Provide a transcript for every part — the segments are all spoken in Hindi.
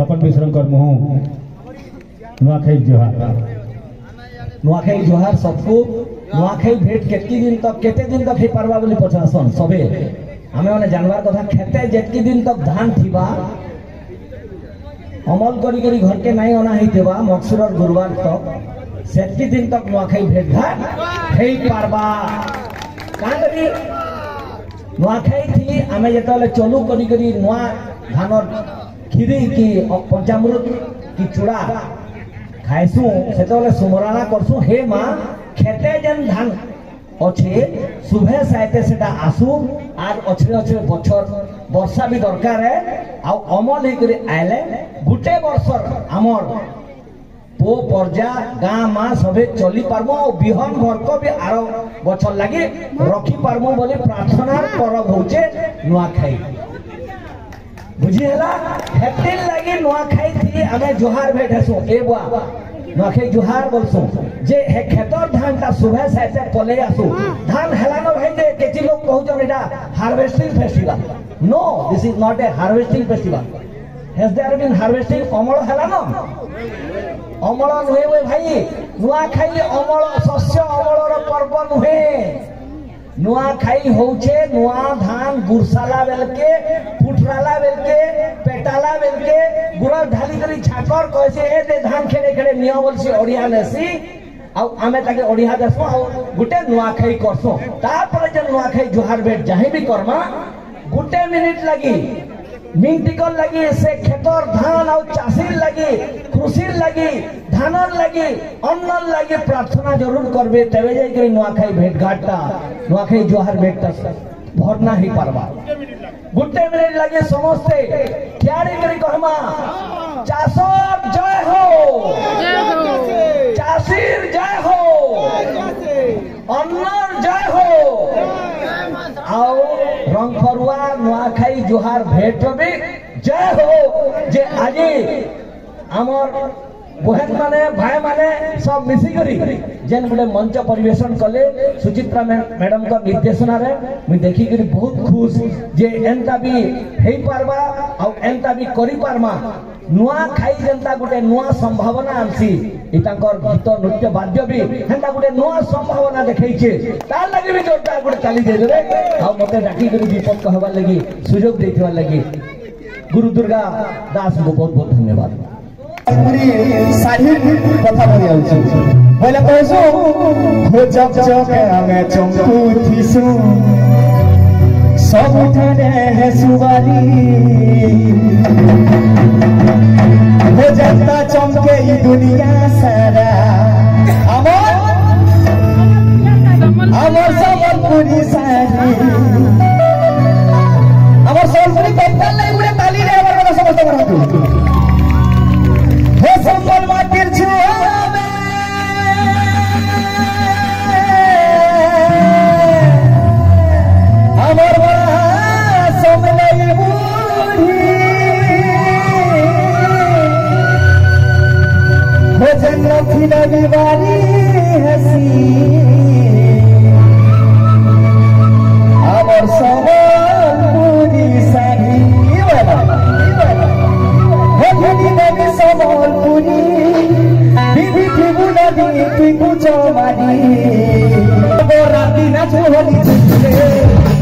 सपन मिश्र मुहू नुआखाई जोहार नुआखाई जोहार सबको नुआखाई भेट केतकी दिन तक केते दिन तक हे पारबा बोली पचासन सबे हमें माने जानवर कथा खेते जेतकी दिन तक धान थिबा अमल करी करी घर के नहीं होना ही देवा मकसुर और गुरुवार तक सेतकी दिन तक नुआखाई भेट घाट हे पारबा का करी नुआखाई थी आमे जेतले चलू करी करी नुआ धानर खीरी की पंचामृत की चूड़ा खाइसु सेतले सुमराना करसु हे मां खेते जन धान अच्छे सुबह साइते सेटा आसु आर अच्छे अच्छे बछर वर्षा भी दरकार है आ अमल ही करे आइले गुटे वर्षर हमर पो पर्जा गाँ माँ सबे चली पारमो और बिहन भरको भी आरो बछर लगी रखी पारमो बोले प्रार्थना परब होचे नुआखाई बुझी हला हेतिन लगी नुआखाई थी हमें जोहार भेट हसु ए बुआ नुआखाई जोहार बोलसु जे हे खेतर धान ता सुबह से पले आसु धान हला न भाई जे केची लोग कहू जन एटा harvesting festival no this is not a harvesting festival has there been harvesting अमल हला न अमल नुहे वे भाई नुआखाई अमल शस्य अमलर पर्व नुहे नुआखाई होचे नुआ धान गुरसाला बेलके फुटराला बेलके पेटाला बेलके गुरा ढाली करी छाकर कहसे ए दे धान खेड़े खेड़े निया बोलसी ओडिया नेसी आ आमे ताके ओडिया देसो आ गुटे नुआखाई करसो तापर जे नुआखाई जोहार भेट जाहि भी करमा गुटे मिनिट लगी मिनटिकल लगी से खेतर धान और चाषीर लगी कृषिर लगी धानर लगी अन्नर लगी प्रार्थना जरूर करबे तबे जाई करी नुआखाई भेट घाटता नुआखाई जोहार भेटता भरना ही पारबा गुटे मिनिट लगे समस्ते क्यारी करी कहमा चाषर जय हो चाषीर जय हो अन्नर जय हो आओ रंग फरुआ नुआखाई जोहार भेट भी जय हो जे आज आमर बहन माने भाई माने सब मिसी करी जेन गुटे मंच परिवेशन कले सुचित्रा मैडम का निर्देशना रे मु देखि करी बहुत खुश जे एंता भी हेई पारबा आ एंता भी करी पारमा नुआखाई जनता गुटे नुआ संभावना आनसी इतांकर गीत नृत्य वाद्य भी हेंता गुटे नुआ संभावना देखैछे तार लागि भी जोरदार गुटे ताली दे रे आ मते डाकी करी दीपक कहबा लागि सुयोग देथिबा लागि गुरु दुर्गा दास को बहुत बहुत धन्यवाद साड़ी कथा बोली आउछु बोले कहसु हो जब जब हमें चंपू थीसु सब उठाने है सुवारी हो जाता चमके ई दुनिया सारा अमर संबलपुरी साड़ी अमर संबलपुरी कप्तान नहीं उड़े ताली रे अमर को समस्त करतु हे संबल माटिर छुआवे अमर बड़ा समलई बूढ़ी हो जन्नत की नगीवारी हसी अमर संबलपुरी साड़ी संबलपुरी दीदी त्रिभुवना दी तुई कुछ मारी राती नाच Holi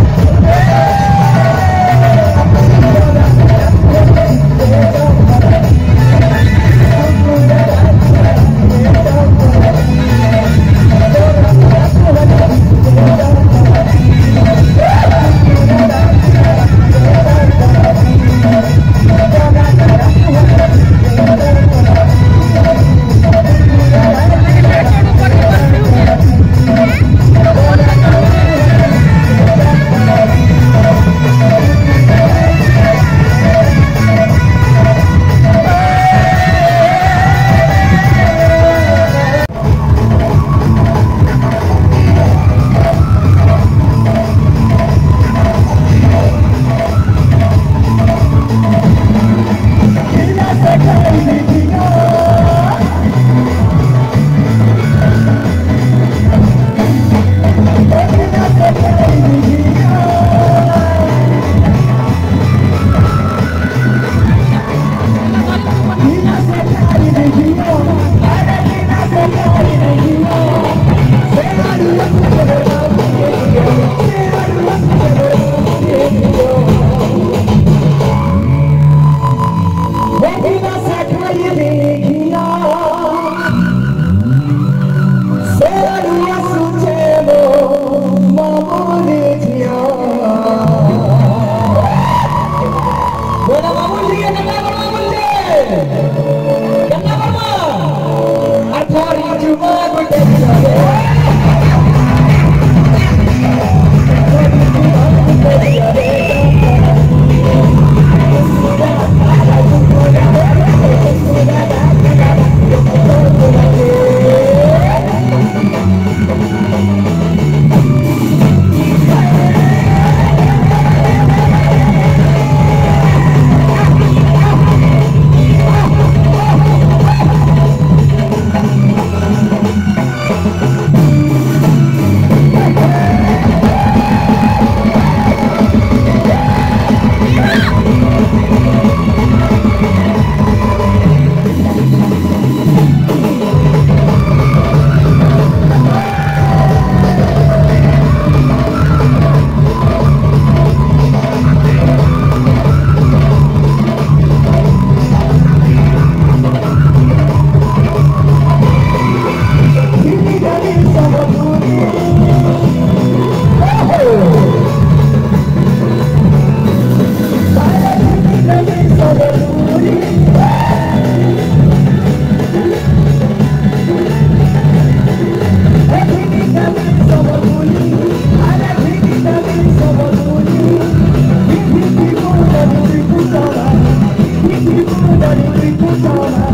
Kena apa? Arthari cuma gede. Dari